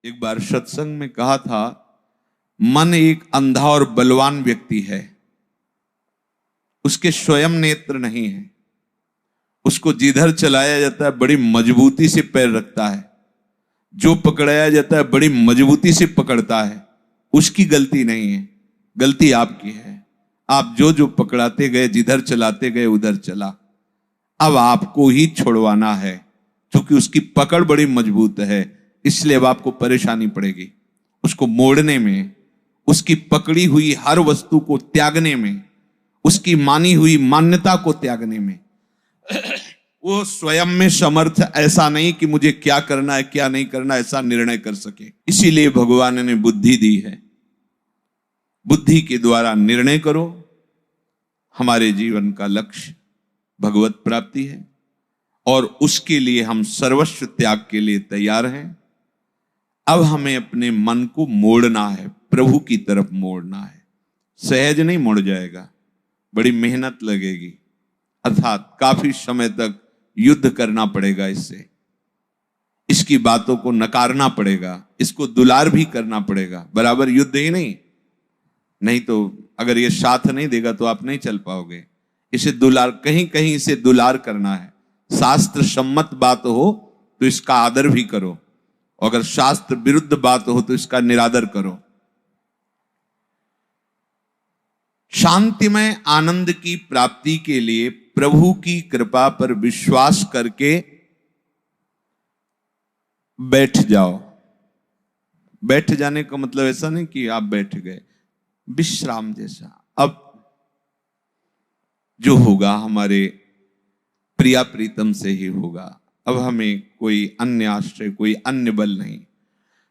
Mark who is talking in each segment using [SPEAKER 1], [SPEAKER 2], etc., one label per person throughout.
[SPEAKER 1] एक बार सत्संग में कहा था, मन एक अंधा और बलवान व्यक्ति है, उसके स्वयं नेत्र नहीं है। उसको जिधर चलाया जाता है बड़ी मजबूती से पैर रखता है, जो पकड़ाया जाता है बड़ी मजबूती से पकड़ता है। उसकी गलती नहीं है, गलती आपकी है। आप जो जो पकड़ाते गए, जिधर चलाते गए उधर चला। अब आपको ही छोड़वाना है, क्योंकि उसकी पकड़ बड़ी मजबूत है, इसलिए अब आपको परेशानी पड़ेगी उसको मोड़ने में, उसकी पकड़ी हुई हर वस्तु को त्यागने में, उसकी मानी हुई मान्यता को त्यागने में। वो स्वयं में समर्थ ऐसा नहीं कि मुझे क्या करना है क्या नहीं करना ऐसा निर्णय कर सके। इसीलिए भगवान ने बुद्धि दी है। बुद्धि के द्वारा निर्णय करो। हमारे जीवन का लक्ष्य भगवत प्राप्ति है और उसके लिए हम सर्वस्व त्याग के लिए तैयार हैं। अब हमें अपने मन को मोड़ना है, प्रभु की तरफ मोड़ना है। सहज नहीं मुड़ जाएगा, बड़ी मेहनत लगेगी, अर्थात काफी समय तक युद्ध करना पड़ेगा इससे। इसकी बातों को नकारना पड़ेगा, इसको दुलार भी करना पड़ेगा। बराबर युद्ध ही नहीं तो अगर ये साथ नहीं देगा तो आप नहीं चल पाओगे। इसे दुलार, कहीं कहीं इसे दुलार करना है। शास्त्र सम्मत बात हो तो इसका आदर भी करो, और अगर शास्त्र विरुद्ध बात हो तो इसका निरादर करो। शांतिमय आनंद की प्राप्ति के लिए प्रभु की कृपा पर विश्वास करके बैठ जाओ। बैठ जाने का मतलब ऐसा नहीं कि आप बैठ गए, विश्राम जैसा। अब जो होगा हमारे प्रिया प्रीतम से ही होगा। अब हमें कोई अन्य आश्रय, कोई अन्य बल नहीं।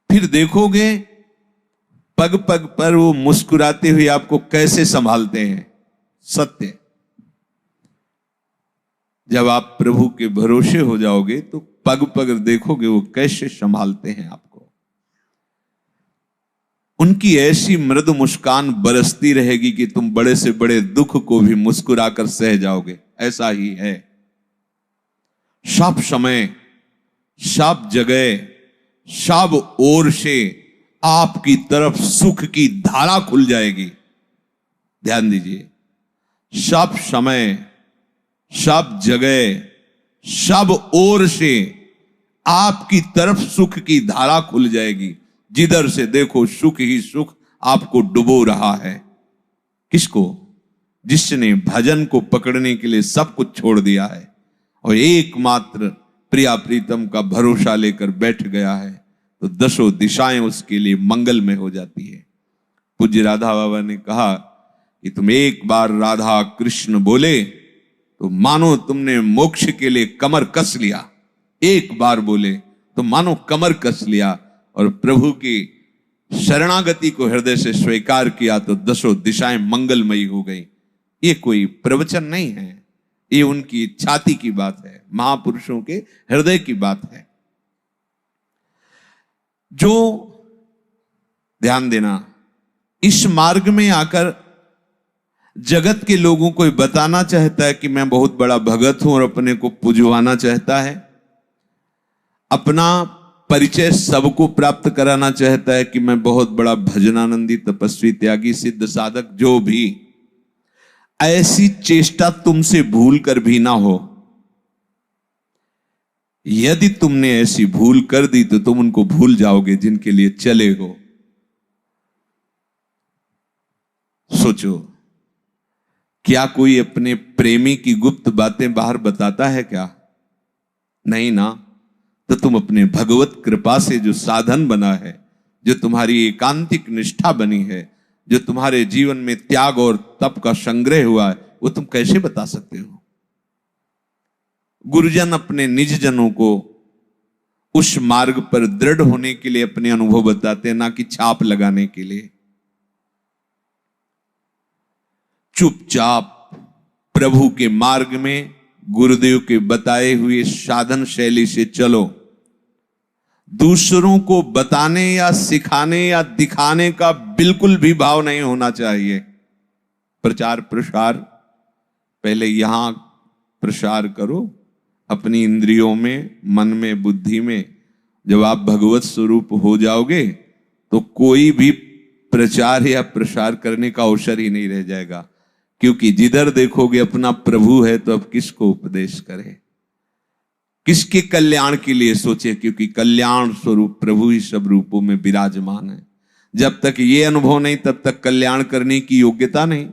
[SPEAKER 1] फिर देखोगे पग पग पर वो मुस्कुराते हुए आपको कैसे संभालते हैं। सत्य, जब आप प्रभु के भरोसे हो जाओगे तो पग पग देखोगे वो कैसे संभालते हैं आपको। उनकी ऐसी मृदु मुस्कान बरसती रहेगी कि तुम बड़े से बड़े दुख को भी मुस्कुराकर सह जाओगे। ऐसा ही है। सब समय, सब जगह, सब ओर से आपकी तरफ सुख की धारा खुल जाएगी। ध्यान दीजिए, सब समय, सब जगह, सब ओर से आपकी तरफ सुख की धारा खुल जाएगी। जिधर से देखो सुख ही सुख आपको डुबो रहा है। किसको? जिसने भजन को पकड़ने के लिए सब कुछ छोड़ दिया है और एकमात्र प्रिया प्रीतम का भरोसा लेकर बैठ गया है, तो दसों दिशाएं उसके लिए मंगलमय हो जाती है। पूज्य राधा बाबा ने कहा कि तुम एक बार राधा कृष्ण बोले तो मानो तुमने मोक्ष के लिए कमर कस लिया। एक बार बोले तो मानो कमर कस लिया और प्रभु की शरणागति को हृदय से स्वीकार किया तो दसों दिशाएं मंगलमयी हो गई। ये कोई प्रवचन नहीं है, ये उनकी छाती की बात है, महापुरुषों के हृदय की बात है। जो ध्यान देना, इस मार्ग में आकर जगत के लोगों को बताना चाहता है कि मैं बहुत बड़ा भगत हूं और अपने को पुजवाना चाहता है, अपना परिचय सबको प्राप्त कराना चाहता है कि मैं बहुत बड़ा भजनानंदी, तपस्वी, त्यागी, सिद्ध साधक, जो भी, ऐसी चेष्टा तुमसे भूल कर भी ना हो। यदि तुमने ऐसी भूल कर दी तो तुम उनको भूल जाओगे जिनके लिए चले हो। सोचो, क्या कोई अपने प्रेमी की गुप्त बातें बाहर बताता है क्या? नहीं ना। तो तुम अपने भगवत कृपा से जो साधन बना है, जो तुम्हारी एकांतिक निष्ठा बनी है, जो तुम्हारे जीवन में त्याग और तप का संग्रह हुआ है, वो तुम कैसे बता सकते हो? गुरुजन अपने निज जनों को उस मार्ग पर दृढ़ होने के लिए अपने अनुभव बताते हैं, ना कि छाप लगाने के लिए। चुपचाप प्रभु के मार्ग में गुरुदेव के बताए हुए साधन शैली से चलो। दूसरों को बताने या सिखाने या दिखाने का बिल्कुल भी भाव नहीं होना चाहिए। प्रचार प्रसार पहले यहां प्रसार करो, अपनी इंद्रियों में, मन में, बुद्धि में, जब आप भगवत स्वरूप हो जाओगे तो कोई भी प्रचार या प्रसार करने का अवसर ही नहीं रह जाएगा, क्योंकि जिधर देखोगे अपना प्रभु है तो अब किसको उपदेश करे, किसके कल्याण के लिए सोचे, क्योंकि कल्याण स्वरूप प्रभु ही सब रूपों में विराजमान है। जब तक ये अनुभव नहीं तब तक कल्याण करने की योग्यता नहीं,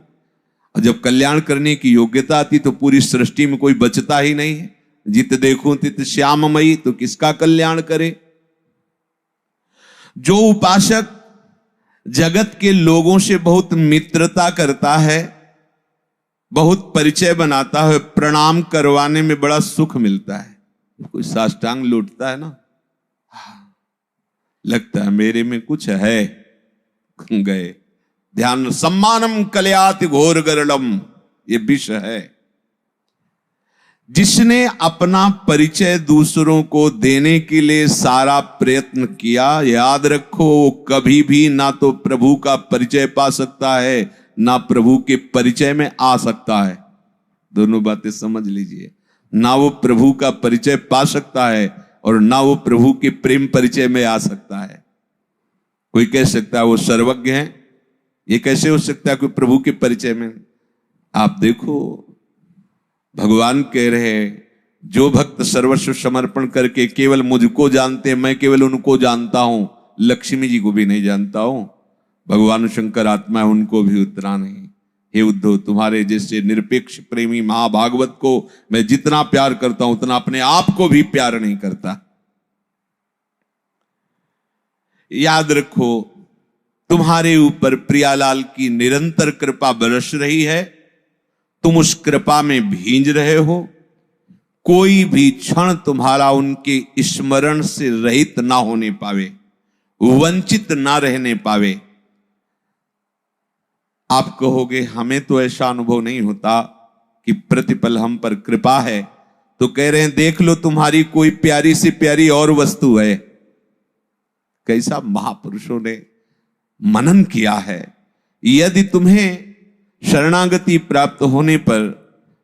[SPEAKER 1] और जब कल्याण करने की योग्यता आती तो पूरी सृष्टि में कोई बचता ही नहीं है। जित देखूं तित श्याममयी, तो किसका कल्याण करे। जो उपासक जगत के लोगों से बहुत मित्रता करता है, बहुत परिचय बनाता है, प्रणाम करवाने में बड़ा सुख मिलता है। कोई साष्टांग लौटता है ना, लगता है मेरे में कुछ है, गए ध्यान। सम्मानम कलयाति घोर गरलम, ये विष है। जिसने अपना परिचय दूसरों को देने के लिए सारा प्रयत्न किया, याद रखो वो कभी भी ना तो प्रभु का परिचय पा सकता है ना प्रभु के परिचय में आ सकता है। दोनों बातें समझ लीजिए, ना वो प्रभु का परिचय पा सकता है और ना वो प्रभु के प्रेम परिचय में आ सकता है। कोई कह सकता है वो सर्वज्ञ है, ये कैसे हो सकता है कोई प्रभु के परिचय में। आप देखो भगवान कह रहे हैं, जो भक्त सर्वस्व समर्पण करके केवल मुझको जानते हैं, मैं केवल उनको जानता हूं, लक्ष्मी जी को भी नहीं जानता हूं, भगवान शंकर आत्मा है, उनको भी उतना नहीं। हे उद्धव, तुम्हारे जैसे निरपेक्ष प्रेमी महाभागवत को मैं जितना प्यार करता हूं उतना अपने आप को भी प्यार नहीं करता। याद रखो तुम्हारे ऊपर प्रियालाल की निरंतर कृपा बरस रही है, तुम उस कृपा में भींज रहे हो। कोई भी क्षण तुम्हारा उनके स्मरण से रहित ना होने पावे, वंचित ना रहने पावे। आप कहोगे हमें तो ऐसा अनुभव नहीं होता कि प्रतिपल हम पर कृपा है, तो कह रहे हैं देख लो तुम्हारी कोई प्यारी से प्यारी और वस्तु है। कैसा महापुरुषों ने मनन किया है। यदि तुम्हें शरणागति प्राप्त होने पर,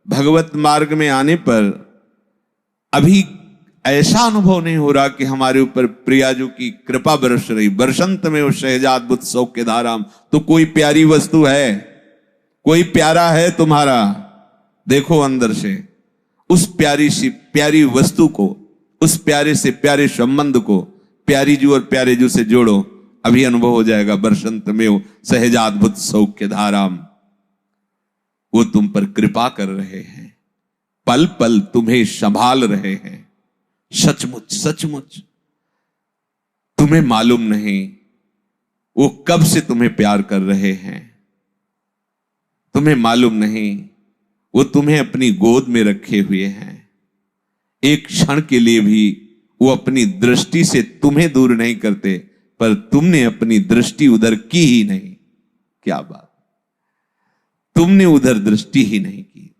[SPEAKER 1] भगवत मार्ग में आने पर अभी ऐसा अनुभव नहीं हो रहा कि हमारे ऊपर प्रियाजू की कृपा बरस रही, बरसंत में वो सहजाद्भुत सौख्य धाराम, तो कोई प्यारी वस्तु है, कोई प्यारा है तुम्हारा। देखो अंदर से उस प्यारी सी प्यारी वस्तु को, उस प्यारे से प्यारे संबंध को प्यारी जू और प्यारे जू से जोड़ो, अभी अनुभव हो जाएगा बरसंत में वो सहजाद्भुत सौख्य धाराम। वो तुम पर कृपा कर रहे हैं, पल पल तुम्हें संभाल रहे हैं। सचमुच सचमुच तुम्हें मालूम नहीं वो कब से तुम्हें प्यार कर रहे हैं, तुम्हें मालूम नहीं वो तुम्हें अपनी गोद में रखे हुए हैं। एक क्षण के लिए भी वो अपनी दृष्टि से तुम्हें दूर नहीं करते, पर तुमने अपनी दृष्टि उधर की ही नहीं। क्या बात, तुमने उधर दृष्टि ही नहीं की,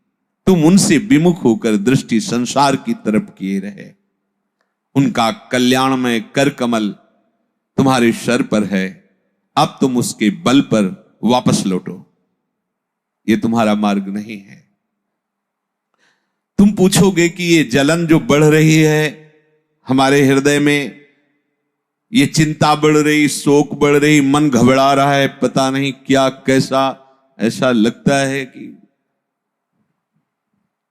[SPEAKER 1] तुम उनसे विमुख होकर दृष्टि संसार की तरफ किए रहे। उनका कल्याणमय कर कमल तुम्हारे सर पर है, अब तुम उसके बल पर वापस लौटो। ये तुम्हारा मार्ग नहीं है। तुम पूछोगे कि ये जलन जो बढ़ रही है हमारे हृदय में, ये चिंता बढ़ रही, शोक बढ़ रही, मन घबरा रहा है, पता नहीं क्या कैसा, ऐसा लगता है कि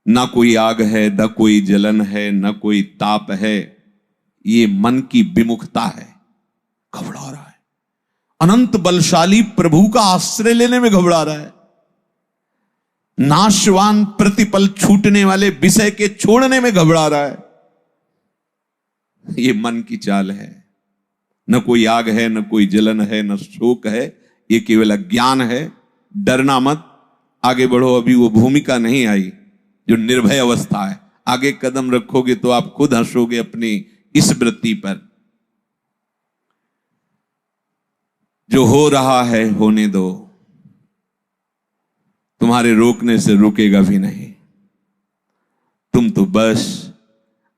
[SPEAKER 1] ना कोई आग है, ना कोई जलन है, ना कोई ताप है। ये मन की विमुखता है, घबरा रहा है। अनंत बलशाली प्रभु का आश्रय लेने में घबरा रहा है, नाशवान प्रतिपल छूटने वाले विषय के छोड़ने में घबरा रहा है। ये मन की चाल है। न कोई आग है, न कोई जलन है, न शोक है, ये केवल अज्ञान है। डरना मत, आगे बढ़ो। अभी वो भूमिका नहीं आई जो निर्भय अवस्था है। आगे कदम रखोगे तो आप खुद हंसोगे अपनी इस वृत्ति पर। जो हो रहा है होने दो, तुम्हारे रोकने से रुकेगा भी नहीं। तुम तो बस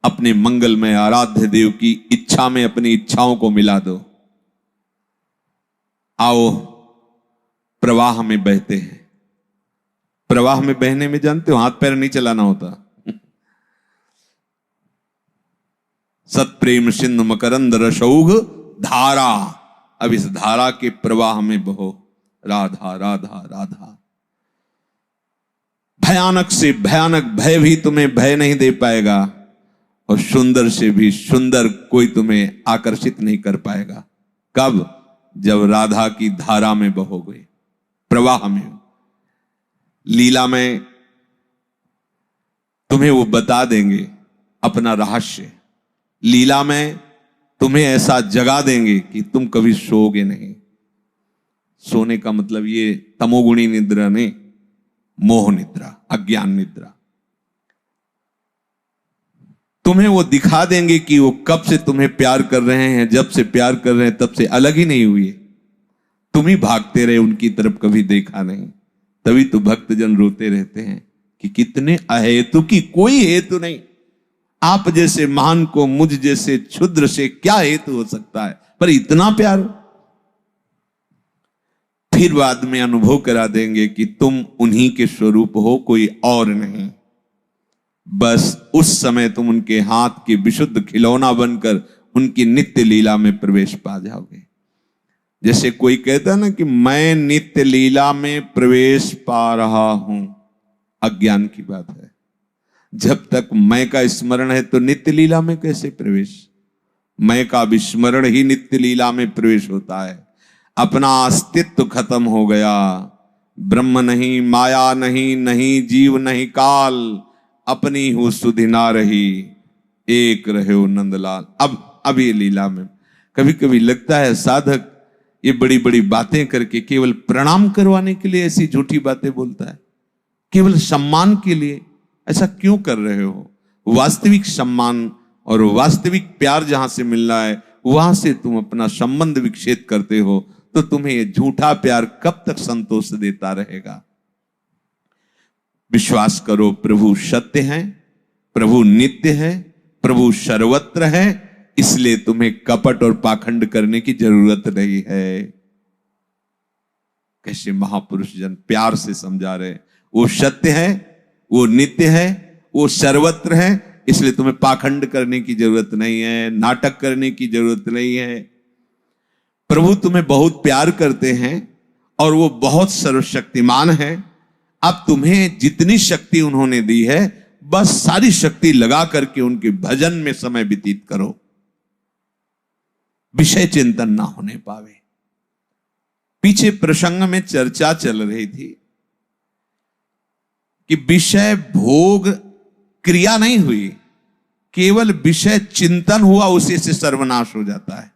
[SPEAKER 1] अपने मंगलमय आराध्य देव की इच्छा में अपनी इच्छाओं को मिला दो। आओ प्रवाह में बहते हैं। प्रवाह में बहने में जानते हो हाथ पैर नहीं चलाना होता, सत्प्रेम सिंधु मकरंद रसौघ धारा। अब इस धारा के प्रवाह में बहो, राधा राधा राधा। भयानक से भयानक भय भी तुम्हें भय नहीं दे पाएगा, और सुंदर से भी सुंदर कोई तुम्हें आकर्षित नहीं कर पाएगा। कब? जब राधा की धारा में बहोगे, प्रवाह में, लीला में। तुम्हें वो बता देंगे अपना रहस्य, लीला में तुम्हें ऐसा जगा देंगे कि तुम कभी सोओगे नहीं। सोने का मतलब ये तमोगुणी निद्रा नहीं, मोह निद्रा, अज्ञान निद्रा। तुम्हें वो दिखा देंगे कि वो कब से तुम्हें प्यार कर रहे हैं, जब से प्यार कर रहे हैं तब से अलग ही नहीं हुए, तुम ही भागते रहे, उनकी तरफ कभी देखा नहीं। तभी तो भक्तजन रोते रहते हैं कि कितने अहेतु की कोई हेतु नहीं। आप जैसे महान को मुझ जैसे क्षुद्र से क्या हेतु हो सकता है, पर इतना प्यार। फिर बाद में अनुभव करा देंगे कि तुम उन्हीं के स्वरूप हो, कोई और नहीं। बस उस समय तुम उनके हाथ के विशुद्ध खिलौना बनकर उनकी नित्य लीला में प्रवेश पा जाओगे। जैसे कोई कहता है ना कि मैं नित्य लीला में प्रवेश पा रहा हूं, अज्ञान की बात है। जब तक मैं का स्मरण है तो नित्य लीला में कैसे प्रवेश? मैं का विस्मरण ही नित्य लीला में प्रवेश होता है। अपना अस्तित्व खत्म हो गया, ब्रह्म नहीं, माया नहीं, नहीं जीव नहीं काल, अपनी हो सुधि ना रही, एक रहे हो नंदलाल। अब ये लीला में कभी कभी लगता है साधक ये बड़ी बड़ी बातें करके केवल प्रणाम करवाने के लिए ऐसी झूठी बातें बोलता है, केवल सम्मान के लिए। ऐसा क्यों कर रहे हो? वास्तविक सम्मान और वास्तविक प्यार जहां से मिल रहा है वहां से तुम अपना संबंध विक्षेप करते हो, तो तुम्हें ये झूठा प्यार कब तक संतोष देता रहेगा? विश्वास करो, प्रभु सत्य है, प्रभु नित्य है, प्रभु सर्वत्र है, इसलिए तुम्हें कपट और पाखंड करने की जरूरत नहीं है। कैसे महापुरुष जन प्यार से समझा रहे, वो सत्य है, वो नित्य है, वो सर्वत्र है, इसलिए तुम्हें पाखंड करने की जरूरत नहीं है, नाटक करने की जरूरत नहीं है। प्रभु तुम्हें बहुत प्यार करते हैं और वो बहुत सर्वशक्तिमान है। अब तुम्हें जितनी शक्ति उन्होंने दी है, बस सारी शक्ति लगा करके उनके भजन में समय व्यतीत करो, विषय चिंतन ना होने पावे। पीछे प्रसंग में चर्चा चल रही थी कि विषय भोग क्रिया नहीं हुई, केवल विषय चिंतन हुआ, उसी से सर्वनाश हो जाता है।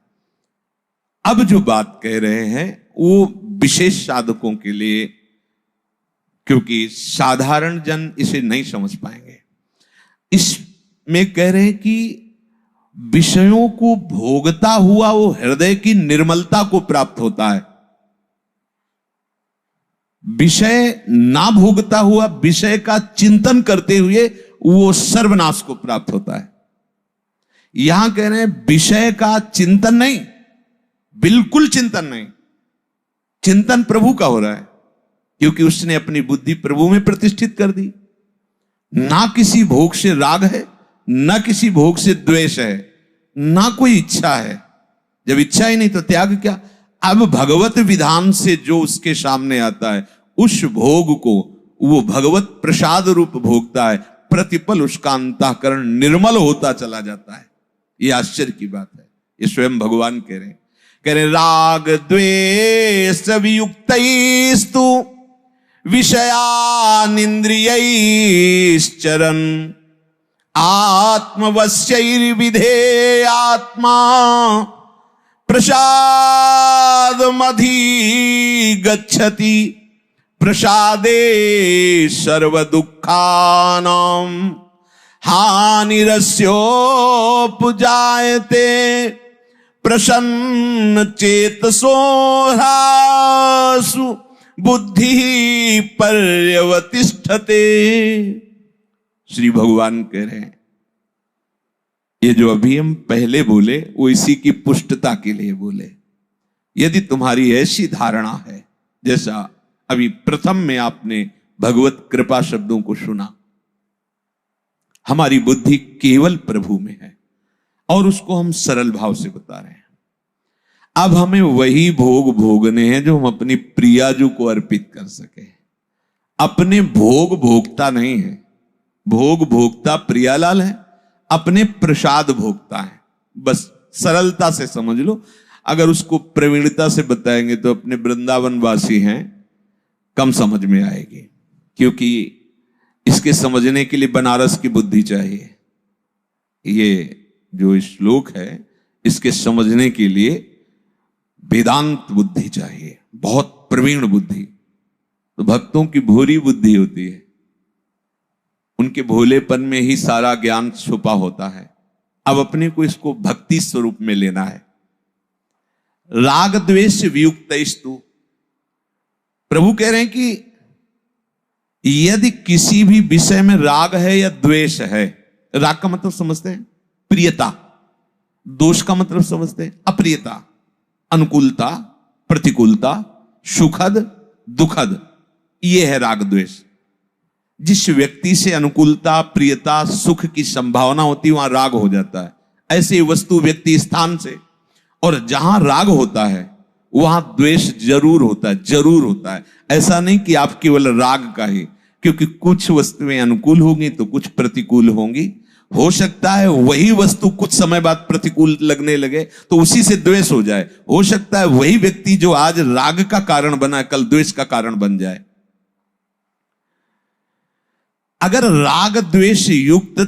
[SPEAKER 1] अब जो बात कह रहे हैं वो विशेष साधकों के लिए, क्योंकि साधारण जन इसे नहीं समझ पाएंगे। इसमें कह रहे हैं कि विषयों को भोगता हुआ वो हृदय की निर्मलता को प्राप्त होता है। विषय ना भोगता हुआ विषय का चिंतन करते हुए वो सर्वनाश को प्राप्त होता है। यहां कह रहे हैं विषय का चिंतन नहीं, बिल्कुल चिंतन नहीं। चिंतन प्रभु का हो रहा है, क्योंकि उसने अपनी बुद्धि प्रभु में प्रतिष्ठित कर दी। ना किसी भोग से राग है, ना किसी भोग से द्वेष है, ना कोई इच्छा है। जब इच्छा ही नहीं तो त्याग क्या? अब भगवत विधान से जो उसके सामने आता है, उस भोग को वो भगवत प्रसाद रूप भोगता है। प्रतिपल उसका अंतःकरण निर्मल होता चला जाता है। ये आश्चर्य की बात है। ये स्वयं भगवान कह रहे राग द्वेष वियुक्तैस्तु विषयानिन्द्रियैश्चरन् आत्मवश्यैर्विधेयात्मा प्रसादमधिगच्छति प्रसादे सर्वदुःखानां हानिरस्योपजायते प्रसन्न चेतसो ह्रासु बुद्धि पर्यवतिष्ठते। श्री भगवान कह रहे हैं ये जो अभी हम पहले बोले वो इसी की पुष्टता के लिए बोले। यदि तुम्हारी ऐसी धारणा है, जैसा अभी प्रथम में आपने भगवत कृपा शब्दों को सुना, हमारी बुद्धि केवल प्रभु में है, और उसको हम सरल भाव से बता रहे हैं। अब हमें वही भोग भोगने हैं जो हम अपनी प्रियाजू को अर्पित कर सके। अपने भोग भोगता नहीं है, भोग भोगता प्रियालाल है, अपने प्रसाद भोगता है। बस सरलता से समझ लो। अगर उसको प्रवीणता से बताएंगे तो अपने वृंदावन वासी हैं, कम समझ में आएगी, क्योंकि इसके समझने के लिए बनारस की बुद्धि चाहिए। ये जो श्लोक है इसके समझने के लिए वेदांत बुद्धि चाहिए, बहुत प्रवीण बुद्धि। तो भक्तों की भोरी बुद्धि होती है, उनके भोलेपन में ही सारा ज्ञान छुपा होता है। अब अपने को इसको भक्ति स्वरूप में लेना है। राग द्वेष वियुक्तस्तु, प्रभु कह रहे हैं कि यदि किसी भी विषय में राग है या द्वेष है, राग का मतलब समझते हैं प्रियता, दोष का मतलब समझते हैं अप्रियता, अनुकूलता, प्रतिकूलता, सुखद दुखद, यह है राग द्वेष। जिस व्यक्ति से अनुकूलता, प्रियता, सुख की संभावना होती है वहां राग हो जाता है। ऐसे वस्तु, व्यक्ति, स्थान से, और जहां राग होता है वहां द्वेष जरूर होता है, जरूर होता है। ऐसा नहीं कि आप केवल राग का ही, क्योंकि कुछ वस्तुएं अनुकूल होंगी तो कुछ प्रतिकूल होंगी। हो सकता है वही वस्तु कुछ समय बाद प्रतिकूल लगने लगे तो उसी से द्वेष हो जाए। हो सकता है वही व्यक्ति जो आज राग का कारण बना कल द्वेष का कारण बन जाए। अगर राग द्वेष युक्त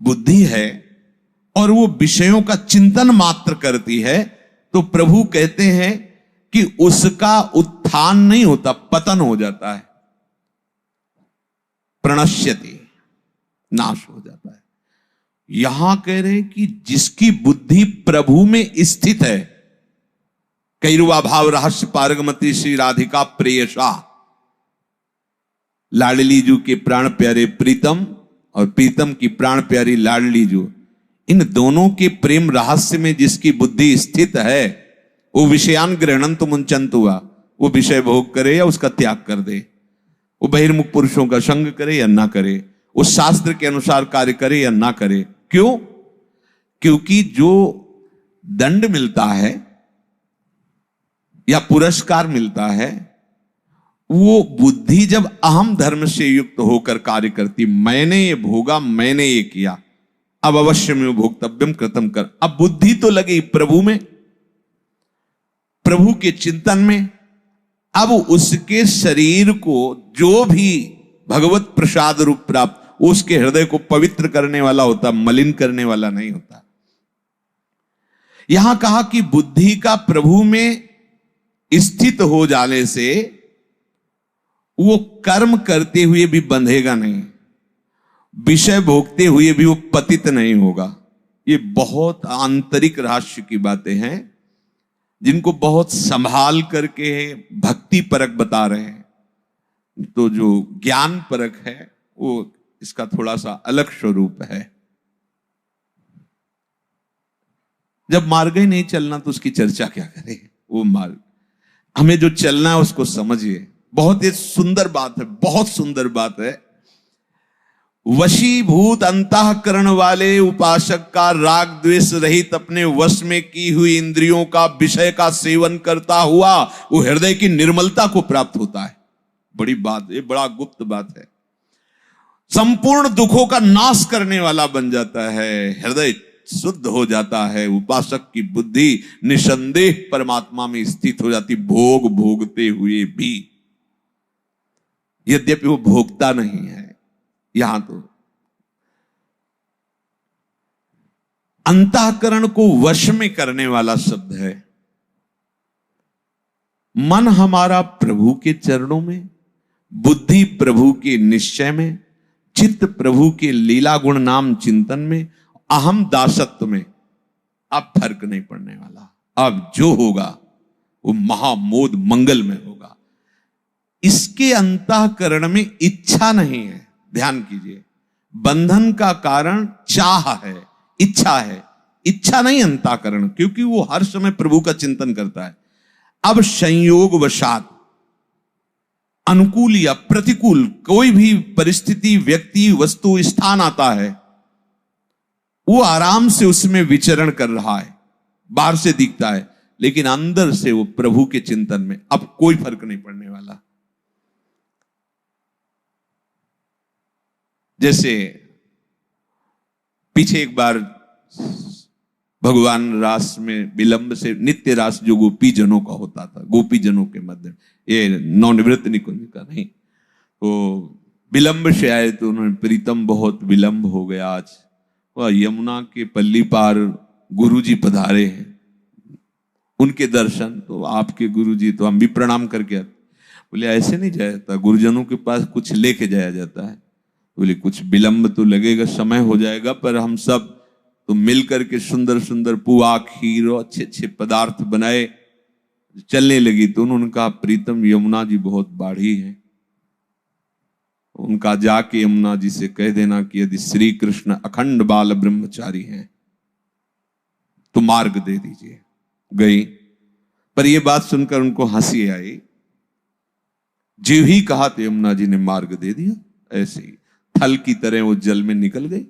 [SPEAKER 1] बुद्धि है और वो विषयों का चिंतन मात्र करती है तो प्रभु कहते हैं कि उसका उत्थान नहीं होता, पतन हो जाता है, प्रणश्यति, नाश हो जाता है। यहां कह रहे हैं कि जिसकी बुद्धि प्रभु में स्थित है, कैरुवा भाव रहस्य पारगमती श्री राधिका प्रेयसा, लाडली जू के प्राण प्यारे प्रीतम और प्रीतम की प्राण प्यारी लाडली जू, इन दोनों के प्रेम रहस्य में जिसकी बुद्धि स्थित है वो विषयान ग्रहणंतु मुंचंतु हुआ, वो विषय भोग करे या उसका त्याग कर दे, वो बहिर्मुख पुरुषों का संग करे या ना करे, वो शास्त्र के अनुसार कार्य करे या ना करे। क्यों? क्योंकि जो दंड मिलता है या पुरस्कार मिलता है वो बुद्धि जब अहम धर्म से युक्त होकर कार्य करती, मैंने ये भोगा, मैंने ये किया, अब अवश्य में भोक्तव्यम कृतम कर। अब बुद्धि तो लगी प्रभु में, प्रभु के चिंतन में। अब उसके शरीर को जो भी भगवत प्रसाद रूप प्राप्त, उसके हृदय को पवित्र करने वाला होता, मलिन करने वाला नहीं होता। यहां कहा कि बुद्धि का प्रभु में स्थित हो जाने से वो कर्म करते हुए भी बंधेगा नहीं, विषय भोगते हुए भी वो पतित नहीं होगा। ये बहुत आंतरिक रहस्य की बातें हैं जिनको बहुत संभाल करके भक्ति परक बता रहे हैं। तो जो ज्ञान परक है वो इसका थोड़ा सा अलग स्वरूप है। जब मार्ग ही नहीं चलना तो उसकी चर्चा क्या करें। वो मार्ग हमें जो चलना है उसको समझिए। बहुत ही सुंदर बात है, बहुत सुंदर बात है। वशीभूत अंतःकरण वाले उपासक का राग द्वेष रहित अपने वश में की हुई इंद्रियों का विषय का सेवन करता हुआ वो हृदय की निर्मलता को प्राप्त होता है। बड़ी बात, ये बड़ा गुप्त बात है। संपूर्ण दुखों का नाश करने वाला बन जाता है, हृदय शुद्ध हो जाता है। उपासक की बुद्धि निसंदेह परमात्मा में स्थित हो जाती, भोग भोगते हुए भी, यद्यपि वो भोगता नहीं है। यहां तो अंतःकरण को वश में करने वाला शब्द है। मन हमारा प्रभु के चरणों में, बुद्धि प्रभु के निश्चय में, चित्त प्रभु के लीला गुण नाम चिंतन में, अहम दासत्व में। अब फर्क नहीं पड़ने वाला। अब जो होगा वो महामोद मंगल में होगा। इसके अंतःकरण में इच्छा नहीं है। ध्यान कीजिए, बंधन का कारण चाह है, इच्छा है। इच्छा नहीं अंतःकरण, क्योंकि वो हर समय प्रभु का चिंतन करता है। अब संयोग वशात अनुकूल या प्रतिकूल कोई भी परिस्थिति, व्यक्ति, वस्तु, स्थान आता है, वो आराम से उसमें विचरण कर रहा है, बाहर से दिखता है, लेकिन अंदर से वो प्रभु के चिंतन में। अब कोई फर्क नहीं पड़ने वाला। जैसे पीछे एक बार भगवान रास में विलंब से, नित्य रास जो गोपी जनों का होता था, गोपी जनों के मध्य, ये नवनिवृत्त निकुंज का नहीं, तो विलंब से आए तो उन्होंने, प्रीतम बहुत विलंब हो गया आज, वह यमुना के पल्ली पार गुरुजी पधारे हैं, उनके दर्शन, तो आपके गुरुजी, तो हम भी प्रणाम करके आते। बोले ऐसे नहीं जाया जाता, गुरुजनों के पास कुछ लेके जाया जाता है। बोले कुछ विलंब तो लगेगा, समय हो जाएगा, पर हम सब तो मिल करके सुंदर सुंदर पुआ, खीर और अच्छे अच्छे पदार्थ बनाए, चलने लगी। तो उन्होंने कहा, प्रीतम यमुना जी बहुत बाढ़ी है, उनका जाके यमुना जी से कह देना कि यदि श्री कृष्ण अखंड बाल ब्रह्मचारी हैं तो मार्ग दे दीजिए। गई, पर यह बात सुनकर उनको हंसी आई। जो ही कहा तो यमुना जी ने मार्ग दे दिया, ऐसे ही थल की तरह वो जल में निकल गई।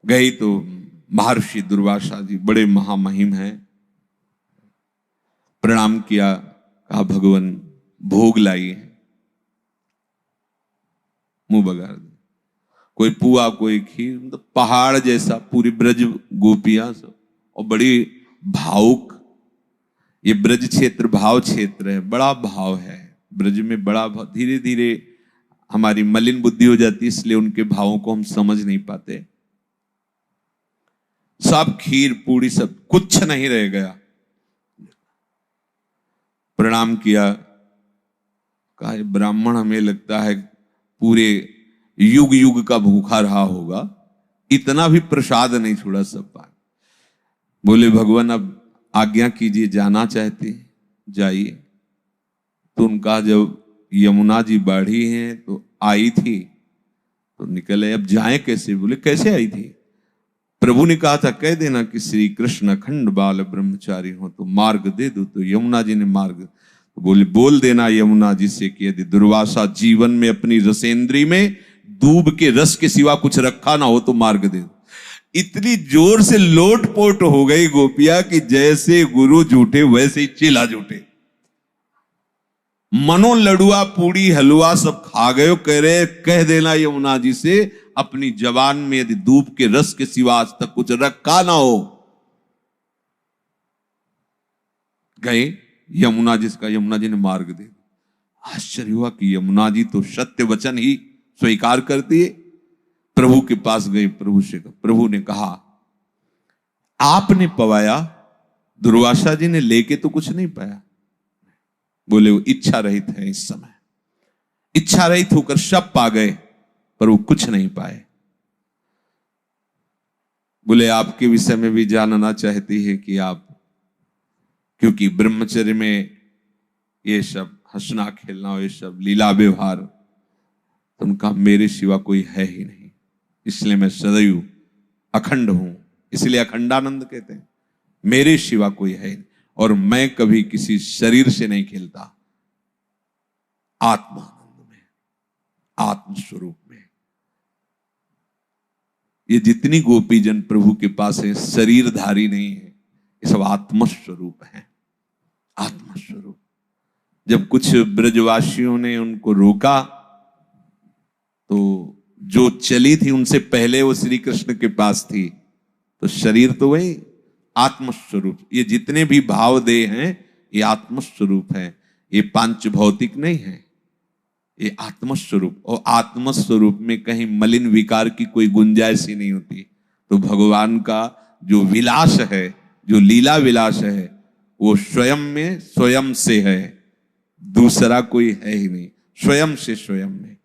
[SPEAKER 1] गई तो महर्षि दुर्वासा जी बड़े महामहिम हैं, प्रणाम किया, कहा भगवान भोग लाई है, मुंह बगाड़ दे, कोई पुआ कोई खीर, मतलब पहाड़ जैसा पूरी ब्रज गोपियां सब, और बड़ी भावुक। ये ब्रज क्षेत्र भाव क्षेत्र है, बड़ा भाव है ब्रज में, बड़ा भाव। धीरे धीरे हमारी मलिन बुद्धि हो जाती है, इसलिए उनके भावों को हम समझ नहीं पाते। सब खीर पूड़ी सब, कुछ नहीं रह गया। प्रणाम किया, कहा ब्राह्मण हमें लगता है पूरे युग युग का भूखा रहा होगा, इतना भी प्रसाद नहीं छोड़ा सब पाए। बोले भगवान अब आज्ञा कीजिए, जाना चाहते जाइए। तो उनका जब यमुना जी बाढ़ी हैं तो आई थी, तो निकले, अब जाएं कैसे? बोले कैसे आई थी? प्रभु ने कहा था कह देना कि श्री कृष्ण अखंड बाल ब्रह्मचारी हो तो मार्ग दे दो। तो यमुना जी ने मार्ग, तो बोले बोल देना यमुना जी से कि यदि दुर्वासा जीवन में अपनी रसेंद्री में दूब के रस के सिवा कुछ रखा ना हो तो मार्ग दे दो। इतनी जोर से लोटपोट हो गई गोपिया कि जैसे गुरु झूठे वैसे ही चेला झूठे। मनो लडुआ पूड़ी हलवा सब खा गए। कह रहे कह देना यमुना जी से अपनी जबान में यदि दूब के रस के सिवा आज तक कुछ रखा ना हो। गए यमुना जिसका, यमुना जी ने मार्ग दे। आश्चर्य हुआ कि यमुना जी तो सत्य वचन ही स्वीकार करती है। प्रभु के पास गए, प्रभु से, प्रभु ने कहा आपने पवाया, दुर्वासा जी ने लेके तो कुछ नहीं पाया। बोले वो इच्छा रहित है, इस समय इच्छा रहित होकर सब पा गए पर वो कुछ नहीं पाए। बोले आपके विषय में भी जानना चाहती है कि आप, क्योंकि ब्रह्मचर्य में ये सब हंसना खेलना, ये सब लीला व्यवहार, तो उनका मेरे सिवा कोई है ही नहीं, इसलिए मैं सदैव अखंड हूं, इसलिए अखंडानंद कहते हैं। मेरे सिवा कोई है नहीं और मैं कभी किसी शरीर से नहीं खेलता, आत्मानंद में, आत्मस्वरूप में। ये जितनी गोपी जन प्रभु के पास है शरीरधारी नहीं है, ये सब आत्मस्वरूप है, आत्मस्वरूप। जब कुछ ब्रजवासियों ने उनको रोका तो जो चली थी उनसे पहले वो श्री कृष्ण के पास थी, तो शरीर तो वही आत्मस्वरूप। ये जितने भी भाव दे हैं ये आत्मस्वरूप है, ये पांच भौतिक नहीं है, ये आत्मस्वरूप। और आत्मस्वरूप में कहीं मलिन विकार की कोई गुंजाइश ही नहीं होती। तो भगवान का जो विलास है, जो लीला विलास है, वो स्वयं में स्वयं से है, दूसरा कोई है ही नहीं, स्वयं से स्वयं में।